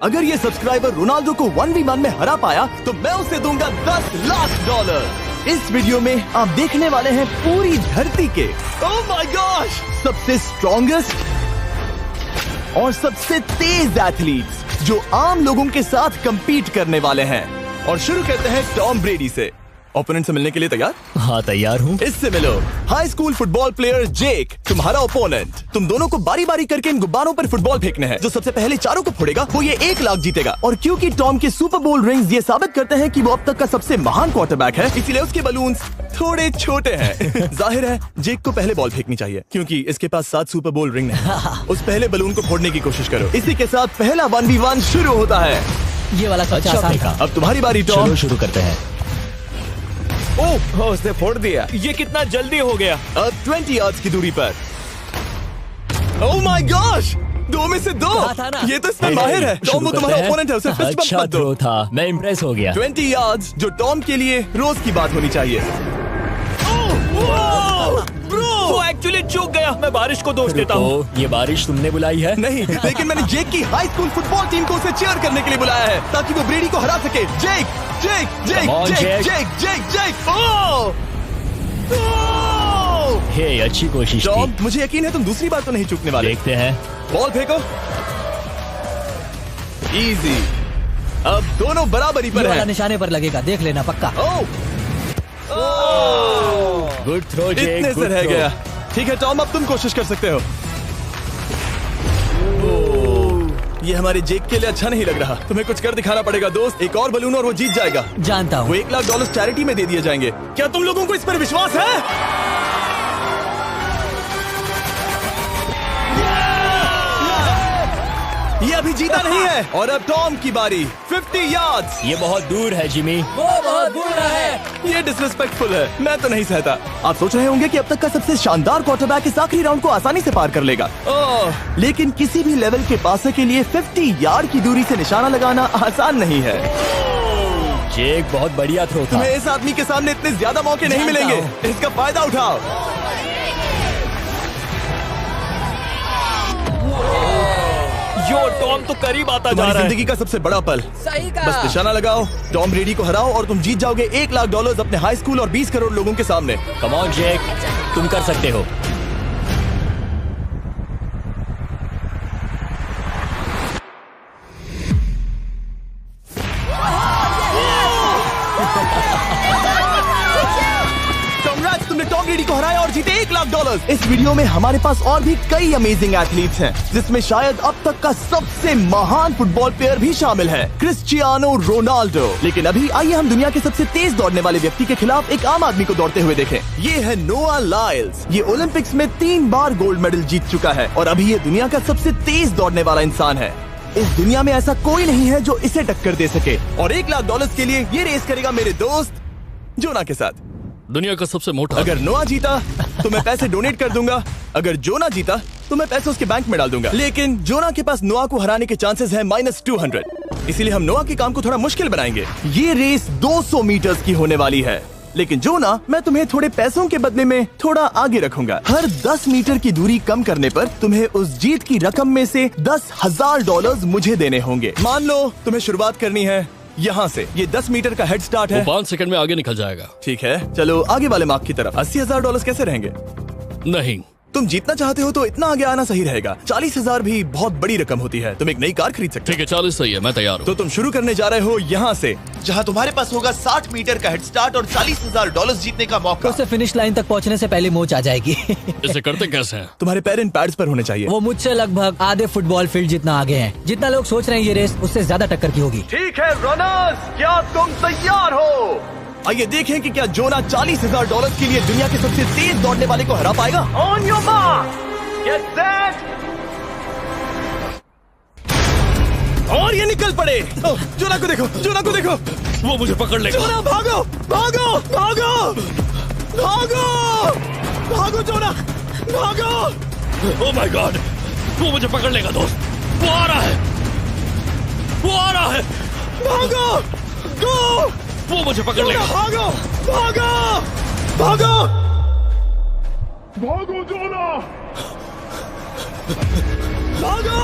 अगर ये subscriber Ronaldo को 1v1 में हरा पाया तो मैं उसे दूंगा $10 लाख। इस वीडियो में आप देखने वाले हैं पूरी धरती के ओह माय गॉश सबसे स्ट्रॉन्गेस्ट और सबसे तेज एथलीट्स जो आम लोगों के साथ compete करने वाले हैं। और शुरू करते हैं टॉम ब्रेडी से। ओपोनेंट से मिलने के लिए तैयार? हाँ तैयार हूँ। इससे मिलो। हाई स्कूल फुटबॉल प्लेयर जेक तुम्हारा ओपोनेंट। तुम दोनों को बारी बारी करके इन गुब्बारों पर फुटबॉल फेंकने हैं। जो सबसे पहले चारों को फोड़ेगा वो ये 1 लाख जीतेगा। और क्योंकि टॉम के सुपर बोल रिंग्स ये साबित करते हैं कि वो अब तक का सबसे महान क्वार्टरबैक है, इसीलिए उसके बलून्स थोड़े छोटे हैं। जाहिर है जेक को पहले बॉल फेंकनी चाहिए क्योंकि इसके पास 7 सुपर बोल रिंग है। उस पहले बलून को फोड़ने की कोशिश करो। इसी के साथ पहला 1v1 शुरू होता है। ये वाला सबसे आसान था। अब तुम्हारी बारी टॉम। शुरू करते हैं। ओह उसने फोड़ दिया। ये कितना जल्दी हो गया। अब 20 यार्ड्स की दूरी पर। ओह माय गॉश 2 में से 2। ये तो इसमें माहिर है। टॉम वो तुम्हारा ओपोनेंट है, उसे फिस्ट बम्प मत दो। था, मैं इम्प्रेस हो गया। 20 यार्ड्स जो टॉम के लिए रोज की बात होनी चाहिए। वो एक्चुअली चूक गया। मैं बारिश को दोष देता हूँ। ये बारिश तुमने बुलाई है? नहीं, लेकिन मैंने जेक की हाई स्कूल फुटबॉल टीम को उसे चीयर करने के लिए बुलाया है ताकि वो ब्रेडी को हरा सके। जेक जेक जेक जेक जेक जेक जेक। हे अच्छी कोशिश टॉम थी। मुझे यकीन है तुम दूसरी बार तो नहीं चूकने वाले। देखते हैं। बॉल फेंको। इजी। अब दोनों बराबरी पर हैं। निशाने पर लगेगा, देख लेना पक्का। गुड थ्रो जेक। इतने से रह गया। ठीक है टॉम अब तुम कोशिश कर सकते हो। ये हमारे जेक के लिए अच्छा नहीं लग रहा। तुम्हें कुछ कर दिखाना पड़ेगा दोस्त। एक और बलून और वो जीत जाएगा। जानता हूँ। वो $1 लाख चैरिटी में दे दिए जाएंगे। क्या तुम लोगों को इस पर विश्वास है? ये अभी जीता नहीं है। और अब टॉम की बारी। 50 यार्ड्स। ये बहुत दूर है जिमी। वो बहुत बुरा है। ये डिसरिस्पेक्टफुल है। मैं तो नहीं सहता। आप सोच रहे होंगे कि अब तक का सबसे शानदार क्वार्टरबैक इस आखिरी राउंड को आसानी से पार कर लेगा। लेकिन किसी भी लेवल के पासे के लिए 50 यार्ड की दूरी से निशाना लगाना आसान नहीं है। जेक बहुत बढ़िया थ्रो था। तुम्हें इस आदमी के सामने इतने ज्यादा मौके नहीं मिलेंगे। इसका फायदा उठाओ। यो टॉम तो करीब आता जा रहा है। जिंदगी का सबसे बड़ा पल। सही कहा। बस निशाना लगाओ, टॉम ब्रेडी को हराओ और तुम जीत जाओगे $1 लाख अपने हाई स्कूल और 20 करोड़ लोगों के सामने। कम ऑन जेक, तुम कर सकते हो। तुमने टॉम ब्रेडी को हराया और जीते $1 लाख। इस वीडियो में हमारे पास और भी कई अमेजिंग एथलीट्स हैं, जिसमें शायद अब तक का सबसे महान फुटबॉल प्लेयर भी शामिल है, क्रिस्टियानो रोनाल्डो। लेकिन अभी आइए हम दुनिया के सबसे तेज दौड़ने वाले व्यक्ति के खिलाफ एक आम आदमी को दौड़ते हुए देखें। ये है नोआ लाइल्स। ये ओलंपिक्स में 3 बार गोल्ड मेडल जीत चुका है और अभी ये दुनिया का सबसे तेज दौड़ने वाला इंसान है। इस दुनिया में ऐसा कोई नहीं है जो इसे टक्कर दे सके। और $1 लाख के लिए ये रेस करेगा मेरे दोस्त जोना के साथ। दुनिया का सबसे मोटा। अगर नोआ जीता तो मैं पैसे डोनेट कर दूंगा। अगर जोना जीता तो मैं पैसे उसके बैंक में डाल दूंगा। लेकिन जोना के पास नोआ को हराने के चांसेस हैं -200। इसीलिए हम नोआ के काम को थोड़ा मुश्किल बनाएंगे। ये रेस 200 मीटर्स की होने वाली है। लेकिन जोना, मैं तुम्हें थोड़े पैसों के बदले में थोड़ा आगे रखूंगा। हर 10 मीटर की दूरी कम करने पर तुम्हें उस जीत की रकम में से $10,000 मुझे देने होंगे। मान लो तुम्हें शुरुआत करनी है यहाँ से। ये 10 मीटर का हेड स्टार्ट है। 5 सेकंड में आगे निकल जाएगा। ठीक है, चलो आगे वाले मार्क की तरफ। $80,000 कैसे रहेंगे? नहीं, तुम जीतना चाहते हो तो इतना आगे आना सही रहेगा। 40,000 भी बहुत बड़ी रकम होती है। तुम एक नई कार खरीद सकते हो। ठीक है 40 सही है, मैं तैयार हूँ। तो तुम शुरू करने जा रहे हो यहाँ से, जहाँ तुम्हारे पास होगा 60 मीटर का हेड स्टार्ट और $40,000 जीतने का मौका। उसे फिनिश लाइन तक पहुँचने से पहले मोच आ जाएगी। इसे करते कैसे हैं? तुम्हारे पैर इन पैड्स पर होने चाहिए। वो मुझसे लगभग आधे फुटबॉल फील्ड जितना आगे हैं। जितना लोग सोच रहे हैं ये रेस उससे ज्यादा टक्कर की होगी। ठीक है रनर्स, क्या तुम तैयार हो? आइए देखें कि क्या जोना $40,000 के लिए दुनिया के सबसे तेज दौड़ने वाले को हरा पाएगा। On your mark, get set, और ये निकल पड़े। जोना को देखो, जोना को देखो, वो मुझे पकड़ लेगा। जोना भागो भागो भागो भागो भागो जोना भागो। ओह माय गॉड, वो मुझे पकड़ लेगा दोस्त। वो आ रहा है, वो आ रहा है। भागो गो, वो मुझे पकड़ लेगा। भागो भागो भागो भागो जोना, भागो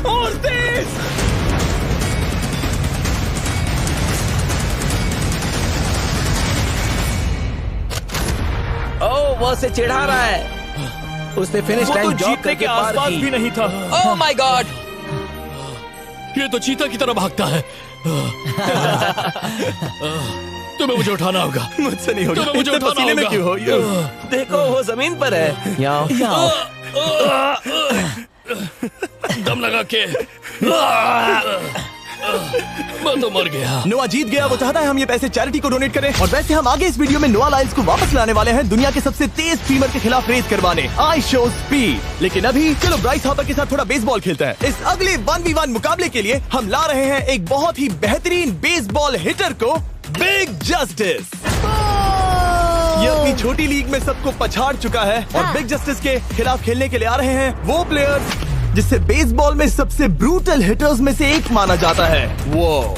और तेज। उसे चिढ़ा रहा है। उसने फिनिश वो तो लाइन जॉग जीतने करके के पार आसपास की। भी नहीं था। Oh my God! ये तो चीता की तरह भागता है। तुम्हें मुझे उठाना होगा। मुझसे नहीं होगा। तुम्हें मुझे इतने उठाना पसीने में होगा। क्यों हो? देखो वो जमीन पर है। यहाँ दम लगा के मैं तो मर गया। नोआ जीत गया। वो चाहता है हम ये पैसे चैरिटी को डोनेट करें। और वैसे हम आगे इस वीडियो में नोआ लाइल्स को वापस लाने वाले हैं दुनिया के सबसे तेज स्ट्रीमर के खिलाफ रेस करवाने, आई शो स्पीड। लेकिन अभी चलो ब्राइस हार्पर के साथ थोड़ा बेसबॉल खेलते हैं। इस अगले 1v1 मुकाबले के लिए हम ला रहे हैं एक बहुत ही बेहतरीन बेसबॉल हिटर को, बिग जस्टिस। ये अपनी छोटी लीग में सबको पछाड़ चुका है और बिग जस्टिस के खिलाफ खेलने के लिए आ रहे हैं वो प्लेयर्स जिसे बेसबॉल में सबसे ब्रूटल हिटर्स में से एक माना जाता है। वो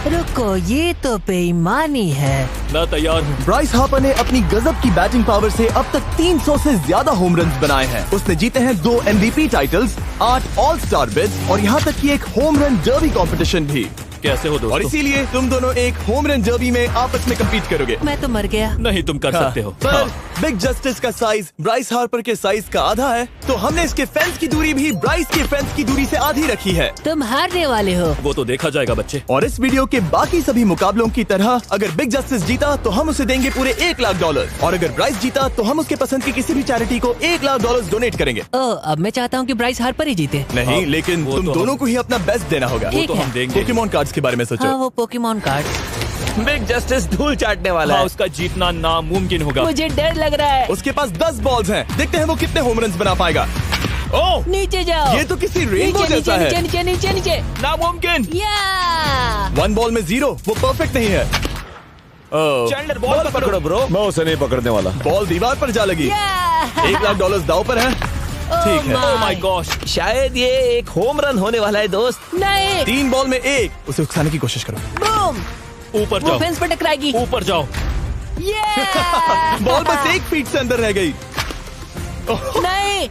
रुको, ये तो बेईमानी है। मैं तैयार हूँ। ब्राइस हार्पर ने अपनी गजब की बैटिंग पावर से अब तक 300 से ज्यादा होम रन्स बनाए हैं। उसने जीते हैं 2 MVP titles, 8 all star bids और यहाँ तक कि एक होम रन डर्बी कंपटीशन भी। कैसे हो और दोस्तों? इसीलिए तुम दोनों एक होम रन डर्बी में आपस में कम्पीट करोगे। मैं तो मर गया। नहीं, तुम कर सकते हो। पर बिग जस्टिस का साइज ब्राइस हार्पर के साइज का आधा है, तो हमने इसके फेंस की दूरी भी ब्राइस के फेंस की दूरी से आधी रखी है। तुम हारने वाले हो। वो तो देखा जाएगा बच्चे। और इस वीडियो के बाकी सभी मुकाबलों की तरह अगर बिग जस्टिस जीता तो हम उसे देंगे पूरे $1 लाख और अगर ब्राइस जीता तो हम उसके पसंद की किसी भी चैरिटी को $1 लाख डोनेट करेंगे। अब मैं चाहता हूँ कि ब्राइस हार्पर ही जीते। नहीं, हाँ, लेकिन वो तुम तो दोनों को ही अपना बेस्ट देना होगा। ठीक तो है। हम देंगे। पोकेमॉन कार्ड्स के बारे में सोचो। हाँ, वो पोकेमॉन कार्ड। बिग जस्टिस धूल चाटने वाला हाँ, है। उसका जीतना नामुमकिन होगा। मुझे डर लग रहा है। उसके पास 10 बॉल्स हैं। देखते हैं वो कितने होम रन्स बना पाएगा। ओह, नीचे जाओ। ये तो किसी रेनबो नीचे जैसा नीचे है। नीचे नीचे नीचे। नामुमकिन। या 1 बॉल में 0, वो परफेक्ट नहीं है। चैंडलर बॉल पकड़ो ब्रो। मैं उसे नहीं पकड़ने वाला। बॉल दीवार पर जा लगी। $1 लाख दाव पर है। ठीक है। ओह माय गॉश। शायद ये एक होम रन होने वाला है दोस्त। नहीं। 3 बॉल में 1, उसे उकसाने की कोशिश करो। बूम। ऊपर वो जाओ, फेंस पर टकराएगी। ऊपर जाओ। बॉल बस 1 फीट से अंदर रह गई। नहीं।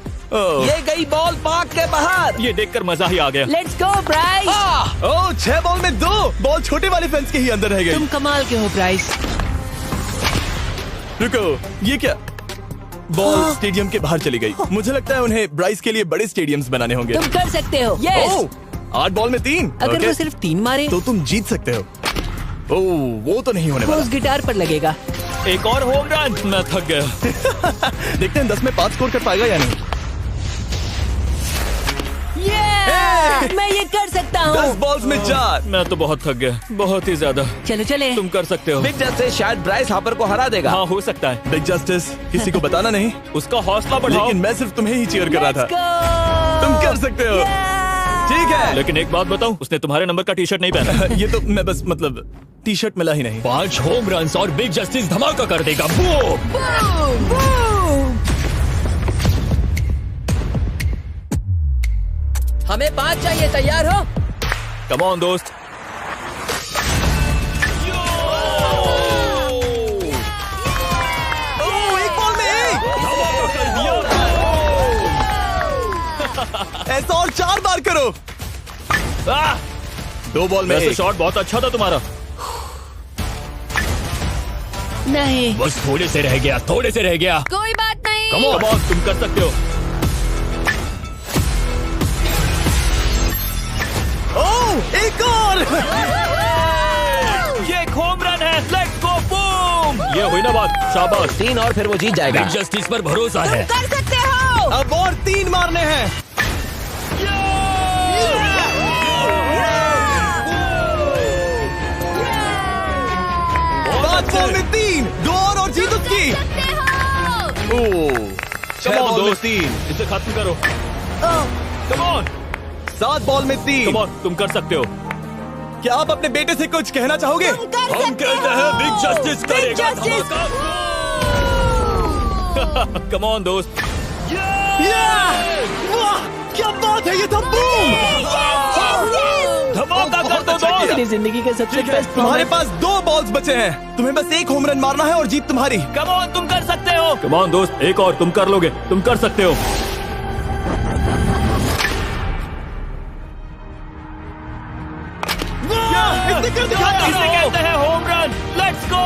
ये गई बॉल पार्क के बाहर। ये देखकर मजा ही आ गया। Let's go Bryce. Oh, 6 ball में 2, बॉल छोटे वाले फेंस के ही अंदर रह गई। तुम कमाल के हो ब्राइस। रुको, ये क्या? बॉल स्टेडियम के बाहर चली गई। मुझे लगता है उन्हें ब्राइस के लिए बड़े स्टेडियम्स बनाने होंगे। तुम कर सकते हो। यस। ओह, 8 बॉल में 3। अगर ओके, वो सिर्फ 3 मारे तो तुम जीत सकते हो। ओह, वो तो नहीं होने वो वाला। उस गिटार पर लगेगा। एक और होम रन। मैं थक गया। देखते हैं 10 में 5 स्कोर कर पाएगा या नहीं। मैं ये कर सकता 10 हूँ। बॉल्स में 4। मैं तो बहुत थक गया, बहुत ही ज्यादा। चलो चले। तुम कर सकते हो। बिग जस्टिस शायद ब्राइस हार्पर को हरा देगा। हाँ, हो सकता है। बिग जस्टिस किसी को बताना नहीं, उसका हौसला बढ़ाओ। लेकिन मैं सिर्फ तुम्हें ही चीयर कर रहा Let's था। go! तुम कर सकते हो। ठीक है। लेकिन एक बात बताऊं, उसने तुम्हारे नंबर का टी शर्ट नहीं पहना। ये तो मैं बस मतलब टी शर्ट मिला ही नहीं। 5 होम रन और बिग जस्टिस धमाका कर देगा। बूम! हमें 5 चाहिए। तैयार हो? कम ऑन दोस्त। ओह, 1 बॉल में 1। धमाका कर दिया। ऐसा और 4 बार करो। 2 बॉल में वैसे 1। शॉट बहुत अच्छा था तुम्हारा। नहीं। बस थोड़े से रह गया, थोड़े से रह गया। कोई बात नहीं। कम ऑन, तुम कर सकते हो। ओह, एक और। ये एक होम रन है। Let's go, boom! ये हुई ना बात। शाबाश। 3 और फिर वो जीत जाएगा। बिग जस्टिस पर भरोसा है। कर सकते हो। अब और 3 मारने हैं। 5 बॉल में 3, 2 और जीत उसकी। ओह, 6 बॉल में 3। इसे खत्म करो। कम ऑन, 7 बॉल में 3। कम ऑन, तुम कर सकते हो। क्या आप अपने बेटे से कुछ कहना चाहोगे? हम कहते हैं बिग जस्टिस करेगा धमाका। कम ऑन दोस्त। वाह, क्या बात है, ये तो बूम! धमाका कर दो अच्छा किया। दोस्त। मेरी जिंदगी का सबसे ठीक है, बेस्ट तुम्हारे पास 2 बॉल्स बचे हैं। तुम्हें बस 1 होम रन मारना है और जीत तुम्हारी। कम ऑन, तुम कर सकते हो। कम ऑन दोस्त, एक और, तुम कर लोगे, तुम कर सकते हो। इसने कर दिखाया। इसे कहते हैं होम रन। Let's go.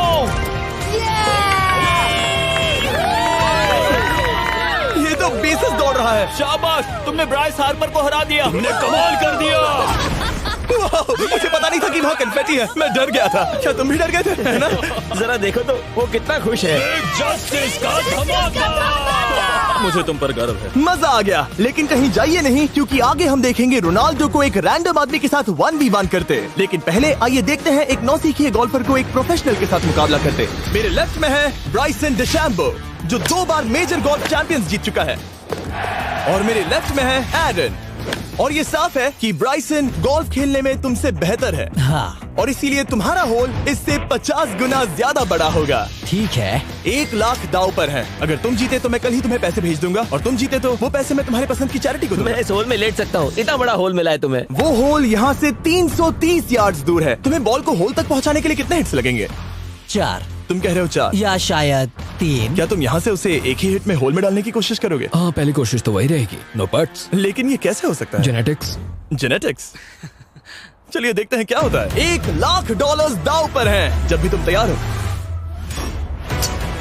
रेसेस दौड़ रहा है। शाबाश, तुमने ब्राइस हार्पर को हरा दिया। तुमने कमाल कर दिया। मुझे पता नहीं था कि वहाँ कन्फेटी है। मैं डर गया था। क्या तुम भी डर गए थे? है ना? जरा देखो तो वो कितना खुश है। जस्टिस का धमाका। मुझे तुम पर गर्व है। मजा आ गया। लेकिन कहीं जाइए नहीं, क्योंकि आगे हम देखेंगे रोनाल्डो को एक रैंडम आदमी के साथ 1v1 करते। लेकिन पहले आइए देखते हैं एक नौसिखिए गोल्फर को एक प्रोफेशनल के साथ मुकाबला करते। मेरे लेफ्ट में है ब्राइसन डेशैम्बो, जो 2 बार मेजर गोल्फ चैंपियंस जीत चुका है, और मेरे लेफ्ट में है एरन। और ये साफ है कि ब्राइसन गोल्फ खेलने में तुमसे बेहतर है। हाँ, और इसीलिए तुम्हारा होल इससे 50 गुना ज्यादा बड़ा होगा। ठीक है। 1 लाख दाव पर है। अगर तुम जीते तो मैं कल ही तुम्हें पैसे भेज दूंगा, और तुम जीते तो वो पैसे मैं तुम्हारे पसंद की चैरिटी को दूंगा। मैं इस होल में लेट सकता हूँ, इतना बड़ा होल मिला है तुम्हें। वो होल यहाँ से 330 यार्ड्स दूर है। तुम्हें बॉल को होल तक पहुँचाने के लिए कितने हिट्स लगेंगे? 4 तुम कह रहे हो 4? या शायद 3। क्या तुम यहाँ से उसे एक ही हिट में होल में डालने की कोशिश करोगे? हाँ, पहली कोशिश तो वही रहेगी। No buts. लेकिन ये कैसे हो सकता है? जेनेटिक्स। जेनेटिक्स। चलिए देखते हैं क्या होता है। $1 लाख दाव पर हैं। जब भी तुम तैयार हो।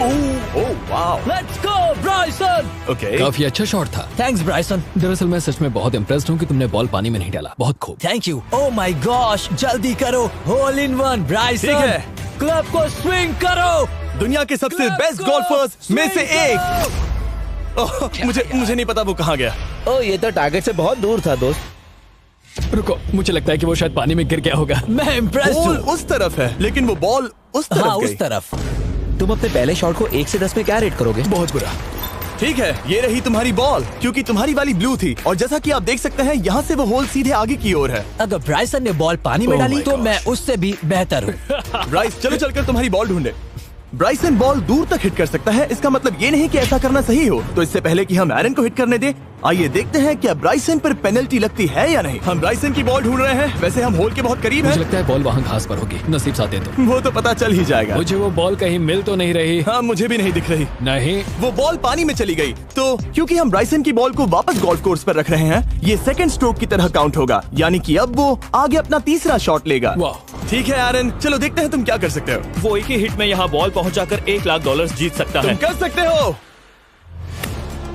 Oh wow. Let's go Bryson. Okay. काफी अच्छा शॉट था। Thanks Bryson. दरअसल मैं सच में बहुत इम्प्रेस्ड हूँ कि तुमने बॉल पानी में नहीं डाला। बहुत खूब। Thank you. Oh my gosh, जल्दी करो। Hole in one Bryson. ठीक है। क्लब को स्विंग करो। दुनिया के सबसे बेस्ट गोल्फर्स में से एक। ओह, मुझे नहीं पता वो कहाँ गया। ओ, ये तो टारगेट से बहुत दूर था दोस्त। रुको, मुझे लगता है कि वो शायद पानी में गिर गया होगा। मैं इम्प्रेस्ड बॉल हूँ। उस तरफ है, लेकिन वो बॉल उस तरफ हाँ, गई। उस तरफ। तुम अपने पहले शॉट को 1 से 10 में क्या रेट करोगे? बहुत बुरा। ठीक है, ये रही तुम्हारी बॉल, क्योंकि तुम्हारी वाली ब्लू थी, और जैसा कि आप देख सकते हैं यहाँ से वो होल सीधे आगे की ओर है। अगर ब्राइसन ने बॉल पानी में Oh डाली my तो gosh. मैं उससे भी बेहतर हूँ। ब्राइस, चलो चलकर तुम्हारी बॉल ढूंढे। ब्राइसन बॉल दूर तक हिट कर सकता है, इसका मतलब ये नहीं कि ऐसा करना सही हो। तो इससे पहले कि हम एरन को हिट करने दें, आइए देखते हैं क्या ब्राइसन पर पेनल्टी लगती है या नहीं। हम ब्राइसन की बॉल ढूंढ रहे हैं। वैसे हम होल के बहुत करीब मुझे हैं। लगता है बॉल वहाँ घास पर होगी। नसीब साथ दे तो। वो तो पता चल ही जाएगा। मुझे वो बॉल कहीं मिल तो नहीं रही। हाँ, मुझे भी नहीं दिख रही। नहीं। वो बॉल पानी में चली गई। तो क्योंकि हम ब्राइसन की बॉल को वापस गोल्फ कोर्स पर रख रहे हैं, ये सेकंड स्ट्रोक की तरह काउंट होगा, यानी कि अब वो आगे अपना तीसरा शॉट लेगा। वाह। ठीक है एरन, चलो देखते हैं तुम क्या कर सकते हो। वो एक ही हिट में यहाँ बॉल पहुँचाकर $1 लाख जीत सकता तुम है। कर सकते हो।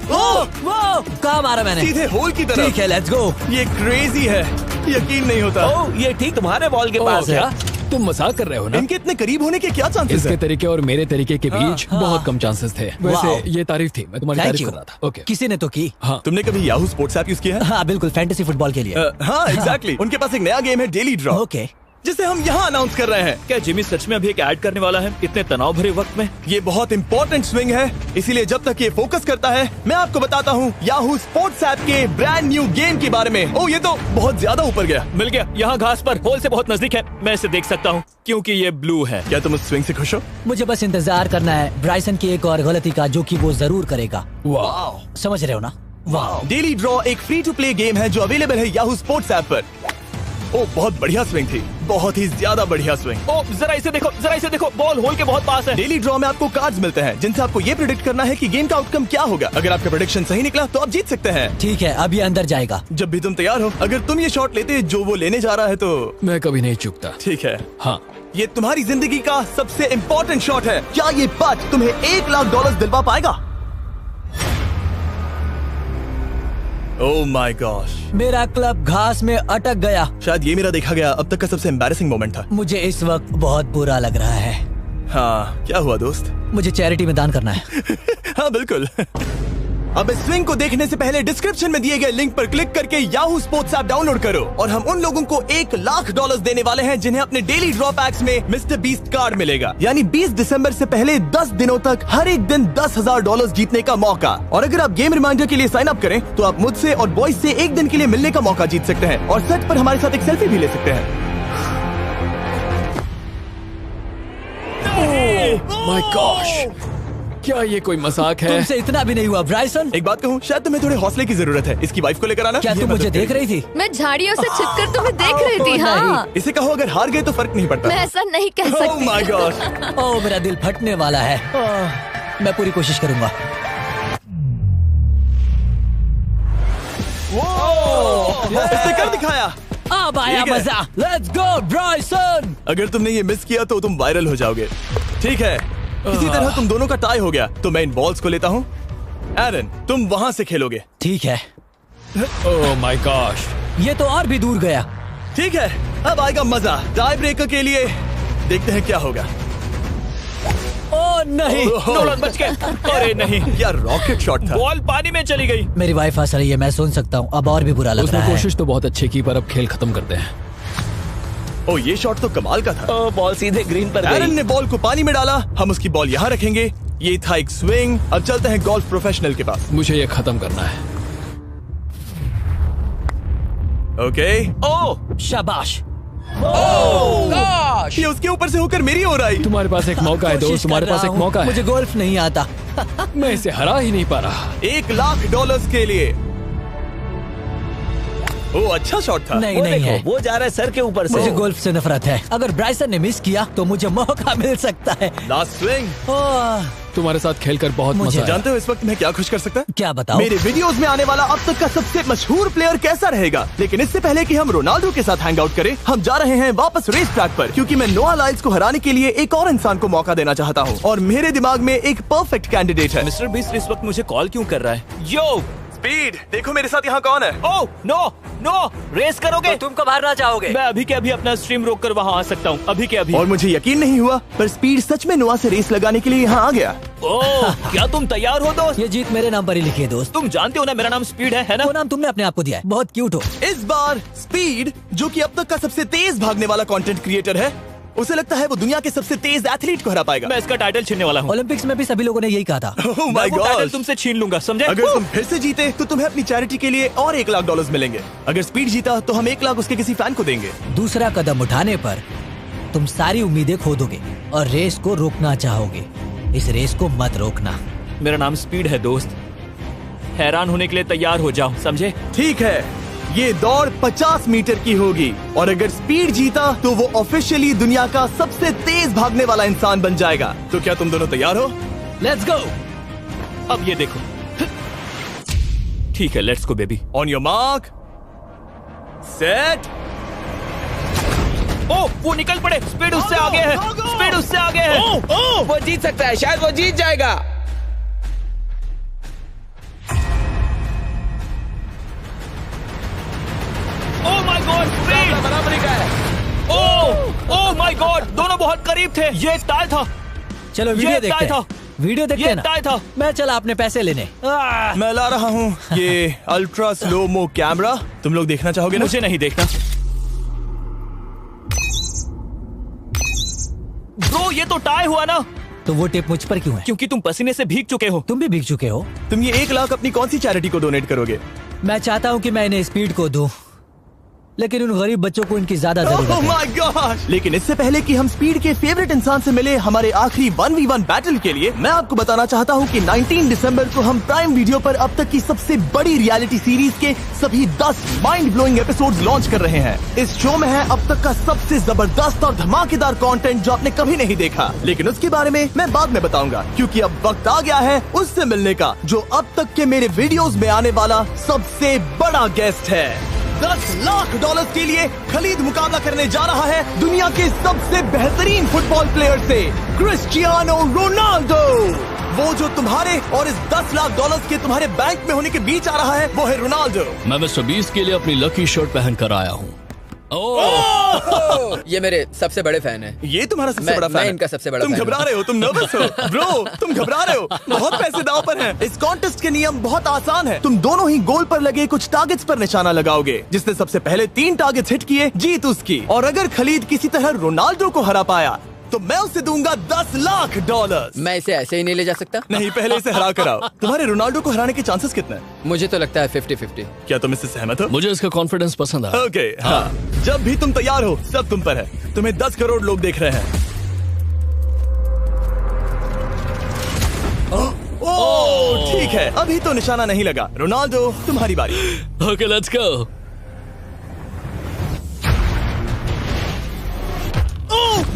ओह, वो कहाँ मारा मैंने? सीधे होल की तरफ। ठीक है, लेट्स गो। ये क्रेजी है, यकीन नहीं होता। ओह, ये ठीक तुम्हारे बॉल के पास है। क्या तुम मजाक कर रहे हो ना? इनके इतने करीब होने के क्या चांसेस इसके हैं? तरीके और मेरे तरीके के बीच हाँ। बहुत कम चांसेस थे। वाह। वैसे ये तारीफ थी, मैं तुम्हारी थैंक तारीफ यू। कर रहा था। ओके। किसी ने तो की। हाँ। तुमने कभी याहू स्पोर्ट्स ऐप यूज किया है? हाँ बिल्कुल, फैंटेसी फुटबॉल के लिए। हाँ, एग्जैक्टली। उनके पास एक नया गेम है, डेली ड्रॉ, ओके। जिसे हम यहाँ अनाउंस कर रहे हैं। क्या जिमी सच में अभी एक ऐड करने वाला है इतने तनाव भरे वक्त में? ये बहुत इंपॉर्टेंट स्विंग है, इसीलिए जब तक ये फोकस करता है, मैं आपको बताता हूँ याहू स्पोर्ट्स ऐप के ब्रांड न्यू गेम के बारे में। ओह, ये तो बहुत ज्यादा ऊपर गया। मिल गया, यहाँ घास पर होल से बहुत नजदीक है। मैं इसे देख सकता हूँ क्योंकि ये ब्लू है। क्या तुम उस स्विंग से खुश हो? मुझे बस इंतजार करना है ब्राइसन की एक और गलती का, जो कि वो जरूर करेगा। वाह। समझ रहे हो ना? वाह। डेली ड्रॉ एक फ्री टू प्ले गेम है जो अवेलेबल है याहू स्पोर्ट्स ऐप पर। ओह, बहुत बढ़िया स्विंग थी, बहुत ही ज्यादा बढ़िया स्विंग। ओ, जरा इसे देखो, बॉल होल के बहुत पास है। डेली ड्रॉ में आपको कार्ड्स मिलते हैं, जिनसे आपको ये प्रेडिक्ट करना है कि गेम का आउटकम क्या होगा। अगर आपका प्रेडिक्शन सही निकला तो आप जीत सकते हैं। ठीक है, अब ये अंदर जाएगा। जब भी तुम तैयार हो, अगर तुम ये शॉट लेते जो वो लेने जा रहा है तो मैं कभी नहीं चूकता। ठीक है। हाँ। ये तुम्हारी जिंदगी का सबसे इम्पोर्टेंट शॉट है। क्या ये पट तुम्हें $1 लाख दिलवा पाएगा? ओह माय गॉश, मेरा क्लब घास में अटक गया। शायद ये मेरा देखा गया अब तक का सबसे एम्बैरेसिंग मोमेंट था। मुझे इस वक्त बहुत बुरा लग रहा है। हाँ, क्या हुआ दोस्त? मुझे चैरिटी में दान करना है। हाँ बिल्कुल। अब इस स्विंग को देखने से पहले डिस्क्रिप्शन में दिए गए लिंक पर क्लिक करके याहू स्पोर्ट्स ऐप डाउनलोड करो, और हम उन लोगों को $1 लाख देने वाले हैं जिन्हें अपने डेली ड्रॉ पैक्स में मिस्टर बीस्ट कार्ड मिलेगा। यानी 20 दिसंबर से पहले 10 दिनों तक हर एक दिन $10,000 जीतने का मौका। और अगर आप गेम रिमाइंडर के लिए साइन अप करें तो आप मुझसे और बॉयज से एक दिन के लिए मिलने का मौका जीत सकते हैं, और सेट पर हमारे साथ एक सेल्फी भी ले सकते हैं। माय गॉश, क्या ये कोई मजाक है? तुमसे इतना भी नहीं हुआ ब्राइसन। एक बात कहूँ, शायद तुम्हें थोड़े हौसले की जरूरत है। इसकी वाइफ को लेकर आना। क्या ये तुम मुझे मदद देख करेगी। रही थी? मैं झाड़ियों से छिपकर तुम्हें देख रही थी। हाँ, इसे कहो अगर हार गए तो फर्क नहीं पड़ता। मैं ऐसा नहीं कह Oh सकती। my gosh! ओह, मेरा दिल फटने वाला है। मैं पूरी कोशिश करूंगा। इसने कर दिखाया। अब आया ठीक है। मजा। Let's go Bryson. अगर तुमने ये मिस किया तो तुम वायरल हो जाओगे। ठीक है, इसी तरह तुम दोनों का टाई हो गया, तो मैं इन बॉल्स को लेता हूँ एरन, तुम वहां से खेलोगे। ठीक है, ओह माय गॉश। ये तो और भी दूर गया। ठीक है, अब आएगा मजा। टाई ब्रेकर के लिए देखते हैं क्या होगा। ओ नहीं, नोलन बच गए। अरे नहीं, क्या रॉकेट शॉट था। बॉल पानी में चली गई। मेरी वाइफ हंस रही है, मैं सुन सकता हूँ। अब और भी बुरा लग उसने रहा है। कोशिश तो बहुत अच्छी की, पर अब खेल खत्म करते हैं। ओ, ये शॉट तो कमाल का था। ओ, बॉल सीधे ग्रीन पर एरन गई। ने बॉल को पानी में डाला, हम उसकी बॉल यहाँ रखेंगे। ये था एक स्विंग। अब चलते हैं गोल्फ प्रोफेशनल के पास। मुझे ये खत्म करना है। ओके। ओ शाबाश। ये उसके ऊपर से होकर मेरी ओर आई। तुम्हारे पास एक मौका है दोस्त, कोशिश तुम्हारे कर पास रहा एक हूँ। मौका है। मुझे गोल्फ नहीं आता। मैं इसे हरा ही नहीं पा रहा। $1,00,000 के लिए। ओ, अच्छा शॉट था। नहीं वो नहीं देखो, है। वो जा रहा है सर के ऊपर से। मुझे गोल्फ से नफरत है। अगर ब्राइसन ने मिस किया तो मुझे मौका मिल सकता है। Last swing. ओह, तुम्हारे साथ खेलकर बहुत मुझे मजा आया। जानते हो इस वक्त मैं क्या खुश कर सकता है? क्या बताओ? मेरे वीडियोस में आने वाला अब तक का सबसे मशहूर प्लेयर कैसा रहेगा। लेकिन इससे पहले कि हम रोनाल्डो के साथ हैंग आउट करें, हम जा रहे हैं वापस रेस ट्रैक पर, क्योंकि मैं नोआ लाइल्स को हराने के लिए एक और इंसान को मौका देना चाहता हूँ। और मेरे दिमाग में एक परफेक्ट कैंडिडेट है। मिस्टर बीस्ट इस वक्त मुझे कॉल क्यों कर रहा है? यो स्पीड, देखो मेरे साथ यहाँ कौन है। ओ नो नो, रेस करोगे? तुम कब हारना चाहोगे? मैं अभी के अभी अपना स्ट्रीम रोक कर वहाँ आ सकता हूँ। अभी के अभी। और मुझे यकीन नहीं हुआ, पर स्पीड सच में नोआ से रेस लगाने के लिए यहाँ आ गया। ओह, क्या तुम तैयार हो दोस्त? ये जीत मेरे नाम पर ही लिखी है दोस्त। तुम जानते हो ना मेरा नाम स्पीड है ना? वो नाम तुमने अपने आप को दिया है। बहुत क्यूट हो। इस बार स्पीड, जो कि अब तक का सबसे तेज भागने वाला कंटेंट क्रिएटर है, उसे लगता है वो दुनिया के सबसे तेज एथलीट को हरा पाएगा। मैं इसका टाइटल छीनने वाला हूँ। ओलंपिक्स में भी सभी लोगों ने यही कहा था। Oh मैं my वो टाइटल God! तुमसे छीन लूंगा, समझे? अगर तुम फिर से जीते तो तुम्हें अपनी चैरिटी के लिए और $1,00,000 मिलेंगे। अगर स्पीड जीता तो हम 1,00,000 उसके किसी फैन को देंगे। दूसरा कदम उठाने पर तुम सारी उम्मीदें खो दोगे और रेस को रोकना चाहोगे। इस रेस को मत रोकना। मेरा नाम स्पीड है दोस्त। हैरान होने के लिए तैयार हो जाओ, समझे? ठीक है, ये दौड़ 50 मीटर की होगी और अगर स्पीड जीता तो वो ऑफिशियली दुनिया का सबसे तेज भागने वाला इंसान बन जाएगा। तो क्या तुम दोनों तैयार हो? Let's go. अब ये देखो। ठीक है, let's go baby. On your mark, set. ओ, वो निकल पड़े। स्पीड उससे आगे है। स्पीड उससे आगे है। वो जीत सकता है, शायद वो जीत जाएगा। ओह माय गॉड, स्पीड बराबरी का है। ओह माय गॉड, दोनों बहुत करीब थे। ये टाई था। चलो वीडियो ये देखते टाई था। हैं। वीडियो देखते ये हैं ना। टाई था। मैं चला अपने पैसे लेने। मैं ला रहा हूँ ये अल्ट्रा स्लो मो कैमरा। तुम लोग देखना चाहोगे ना? मुझे नहीं देखना। ब्रो, ये तो टाई हुआ ना? तो वो टिप मुझ पर क्यों है? क्योंकि तुम पसीने से भीग चुके हो। तुम भी भीग चुके हो। तुम ये 1,00,000 अपनी कौन सी चैरिटी को डोनेट करोगे? मैं चाहता हूँ कि मैं इन्हें स्पीड को दूं, लेकिन उन गरीब बच्चों को इनकी ज्यादा जरूरत Oh है। my God! लेकिन इससे पहले कि हम स्पीड के फेवरेट इंसान से मिले हमारे आखिरी 1v1 बैटल के लिए, मैं आपको बताना चाहता हूँ कि 19 दिसंबर को हम प्राइम वीडियो पर अब तक की सबसे बड़ी रियलिटी सीरीज के सभी 10 माइंड ब्लोइंग एपिसोड्स लॉन्च कर रहे हैं। इस शो में है अब तक का सबसे जबरदस्त और धमाकेदार कंटेंट जो आपने कभी नहीं देखा, लेकिन उसके बारे में मैं बाद में बताऊंगा, क्योंकि अब वक्त आ गया है उससे मिलने का जो अब तक के मेरे वीडियोस में आने वाला सबसे बड़ा गेस्ट है। $10,00,000 के लिए खलीद मुकाबला करने जा रहा है दुनिया के सबसे बेहतरीन फुटबॉल प्लेयर से, क्रिस्टियानो रोनाल्डो। वो जो तुम्हारे और इस $10,00,000 के तुम्हारे बैंक में होने के बीच आ रहा है, वो है रोनाल्डो। मैं मिस्टर बीस्ट के लिए अपनी लकी शर्ट पहन कर आया हूँ। ये मेरे सबसे बड़े फैन है। ये तुम्हारा सबसे मैं- बड़ा फैन मैं है। इनका सबसे बड़ा तुम फैन घबरा हूँ। रहे हो, तुम नर्वस हो ब्रो, तुम घबरा रहे हो। बहुत पैसे दांव पर हैं। इस कॉन्टेस्ट के नियम बहुत आसान है। तुम दोनों ही गोल पर लगे कुछ टारगेट्स पर निशाना लगाओगे। जिसने सबसे पहले 3 टारगेट्स हिट किए, जीत उसकी। और अगर खलीद किसी तरह रोनाल्डो को हरा पाया तो मैं उसे दूंगा $10,00,000। मैं इसे ऐसे ही नहीं ले जा सकता। नहीं, पहले इसे हरा कर आओ। तुम्हारे रोनाल्डो को हराने के चांसेस कितने हैं? मुझे तो लगता है 50-50। क्या तुम इससे सहमत हो? मुझे इसका कॉन्फिडेंस पसंद आया। ओके, हाँ। जब भी तुम तैयार हो, सब तुम पर है। तुम्हें 10 करोड़ लोग देख रहे हैं। ओह, ठीक है, अभी तो निशाना नहीं लगा। रोनाल्डो, तुम्हारी बारी। Okay, let's go.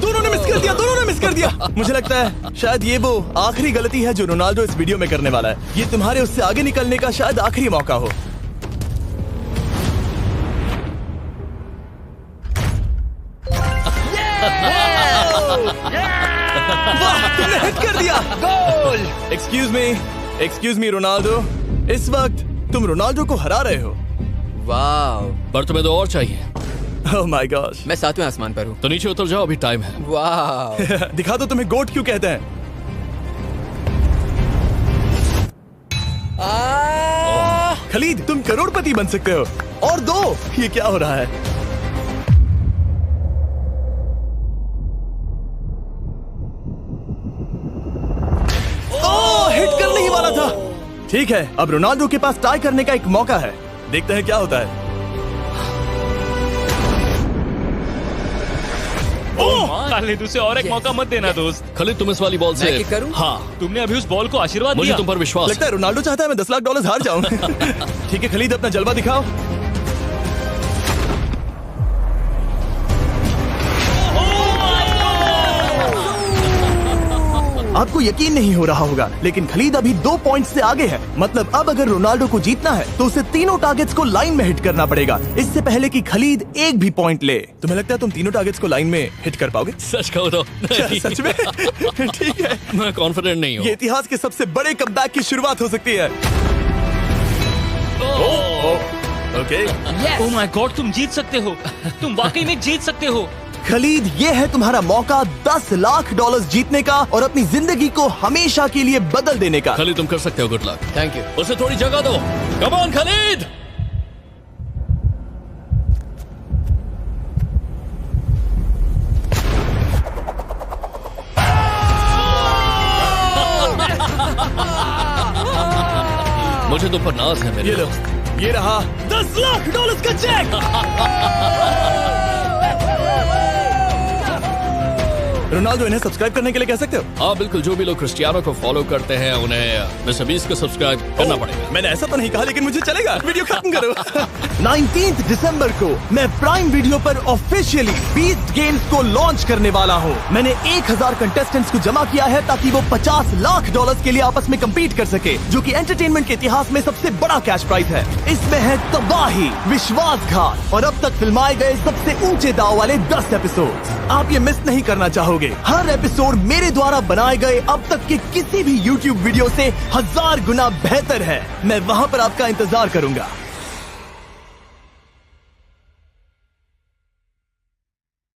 दोनों ने मिस कर दिया, दोनों ने मिस कर दिया। मुझे लगता है शायद ये वो आखिरी गलती है जो रोनाल्डो इस वीडियो में करने वाला है। ये तुम्हारे उससे आगे निकलने का शायद आखिरी मौका हो। वाह, तुमने हिट कर दिया। Goal. Excuse me, excuse me Ronaldo, इस वक्त तुम रोनाल्डो को हरा रहे हो। वाह, पर तुम्हें तो और चाहिए। ओह माय गॉश। मैं 7वें आसमान पर हूँ। तो नीचे उतर जाओ, अभी टाइम है। वाह, दिखा दो तुम्हें गोट क्यों कहते हैं। खलीद, तुम करोड़पति बन सकते हो। और दो, ये क्या हो रहा है? ओह, हिट करने ही वाला था। ठीक है, अब रोनाल्डो के पास टाई करने का एक मौका है। देखते हैं क्या होता है। खालिद, उसे और एक मौका मत देना दोस्त। खलीद, तुम इस वाली बॉल से मैं किक करूं? हाँ, तुमने अभी उस बॉल को आशीर्वाद मुझे दिया। तुम पर विश्वास लगता है रोनाल्डो चाहता है मैं $10 लाख हार जाऊं। ठीक है खलीद, अपना जलवा दिखाओ। आपको यकीन नहीं हो रहा होगा, लेकिन खलीद अभी 2 पॉइंट से आगे है। मतलब अब अगर रोनाल्डो को जीतना है तो उसे तीनों टारगेट्स को लाइन में हिट करना पड़ेगा, इससे पहले कि खलीद एक भी पॉइंट ले। तुम्हें लगता है तुम तीनों टारगेट्स को लाइन में हिट कर पाओगे? सच कहो तो नहीं। सच में? ठीक है, मैं कॉन्फिडेंट नहीं हूँ। ये इतिहास के सबसे बड़े कमबैक की शुरुआत हो सकती है। ओके, ओह माय गॉड, तुम जीत सकते हो। तुम वाकई में जीत सकते हो। खलीद, ये है तुम्हारा मौका $10 लाख जीतने का और अपनी जिंदगी को हमेशा के लिए बदल देने का। खलीद, तुम कर सकते हो। Good luck. Thank you. उसे थोड़ी जगह दो। Come on Khalid. मुझे तुम पर नाज है मेरे ये लो, दोस्त। ये रहा $10 लाख का चेक। रोनाल्डो, इन्हें सब्सक्राइब करने के लिए कह सकते हो? हाँ बिल्कुल, जो भी लोग क्रिस्टियानो को फॉलो करते हैं उन्हें मिस्टर बीस्ट को सब्सक्राइब करना पड़ेगा। मैंने ऐसा तो नहीं कहा, लेकिन मुझे चलेगा। वीडियो खत्म करो। 19 दिसंबर को मैं प्राइम वीडियो पर ऑफिशियली बीस्ट गेम्स को लॉन्च करने वाला हूँ। मैंने 1000 कंटेस्टेंट्स को जमा किया है ताकि वो $50 लाख के लिए आपस में कम्पीट कर सके, जो कि एंटरटेनमेंट के इतिहास में सबसे बड़ा कैश प्राइज है। इसमें है तबाही, विश्वासघात और अब तक फिल्माए गए सबसे ऊंचे दाव वाले 10 एपिसोड। आप ये मिस नहीं करना चाहोगे। हर एपिसोड मेरे द्वारा बनाए गए अब तक के किसी भी YouTube वीडियो से 1000 गुना बेहतर है। मैं वहाँ पर आपका इंतजार करूंगा।